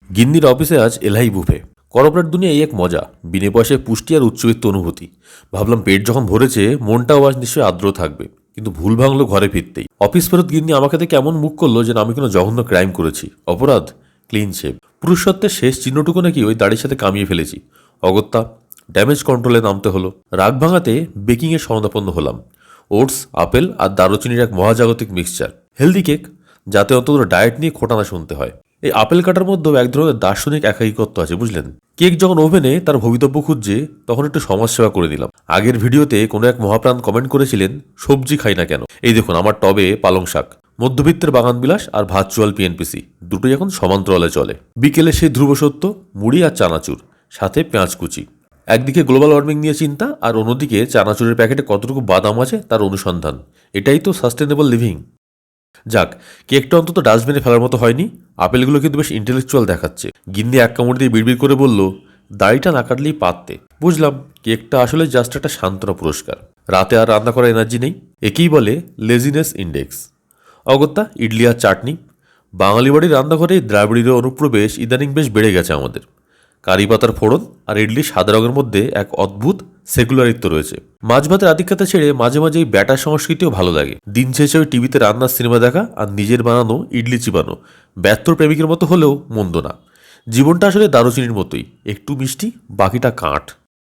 গিন্নির অফিসে আজ এলহাই বুফে। কর্পোরেট দুনিয়ায় এক মজা, বিনে পয়সায় পুষ্টি আর উচ্চবিত্ত অনুভূতি। ভাবলাম পেট যখন ভরেছে মনটাও আজ নিশ্চয়ই আর্দ্র থাকবে, কিন্তু ভুল ভাঙলো ঘরে ফিরতেই। অফিস ফেরত গিন্নি আমাকে দেখে এমন মুখ করলো যেন আমি কোনো জঘন্য ক্রাইম করেছি। অপরাধ ক্লিন শেভ, পুরুষত্বের শেষ চিহ্নটুকু নাকি ওই দাড়ির সাথে কামিয়ে ফেলেছি। অগত্যা ড্যামেজ কন্ট্রোলে নামতে হলো। রাগ ভাঙাতে বেকিংয়ে শরণাপন্ন হলাম। ওটস, আপেল আর দারুচিনির এক মহাজাগতিক মিক্সচার, হেলদি কেক, যাতে অন্তত ডায়েট নিয়ে খোটানা শুনতে হয়। এই আপেল কাটার মধ্যেও এক ধরনের দার্শনিক একাকিত্ব আছে, বুঝলেন। কেক যখন ওভেনে তার ভবিতব্য খুঁজছে, তখন একটু সমাজসেবা করে দিলাম। আগের ভিডিওতে কোনো এক মহাপ্রাণ কমেন্ট করেছিলেন, সবজি খাই না কেন। এই দেখুন আমার টবে পালং শাক, মধ্যবিত্তের বাগান বিলাস আর ভার্চুয়াল পিএনপিসি দুটোই এখন সমান্তরালে চলে। বিকেলে সেই ধ্রুব সত্য, মুড়ি আর চানাচুর, সাথে পেঁয়াজ কুচি। একদিকে গ্লোবাল ওয়ার্মিং নিয়ে চিন্তা, আর অন্যদিকে চানাচুরের প্যাকেটে কতটুকু বাদাম আছে তার অনুসন্ধান। এটাই তো সাস্টেনেবল লিভিং। যাক, কেকটা অন্তত ডাস্টবিনে ফেলার মতো হয়নি। আপেলগুলো কিন্তু বেশ ইন্টেলেকচুয়াল দেখাচ্ছে। গিন্নি এক কামড় দিয়ে বিড়বিড় করে বলল, দাড়িটা না কাটলেই পারতে। বুঝলাম কেকটা আসলে জাস্ট একটা সান্ত্বনা পুরস্কার। রাতে আর রান্না করার এনার্জি নেই, একেই বলে লেজিনেস ইন্ডেক্স। অগত্যা ইডলি আর চাটনি। বাঙালি বাড়ির রান্নাঘরে দ্রাবিড়ীয় অনুপ্রবেশ ইদানিং বেশ বেড়ে গেছে আমাদের। কারি পাতার ফোড়ন আর ইডলি সাদা রঙের মধ্যে এক অদ্ভুত সেকুলারিত্ব রয়েছে। মাছ ভাতের আধিক্যতা ছেড়ে মাঝে মাঝে এই ব্যাটার সংস্কৃতিও ভালো লাগে। দিন শেষে ওই টিভিতে রান্নার সিনেমা দেখা আর নিজের বানানো ইডলি চিবানো ব্যর্থ প্রেমিকের মতো হলেও মন্দ না। জীবনটা আসলে দারুচিনির মতোই, একটু মিষ্টি, বাকিটা কাঠ।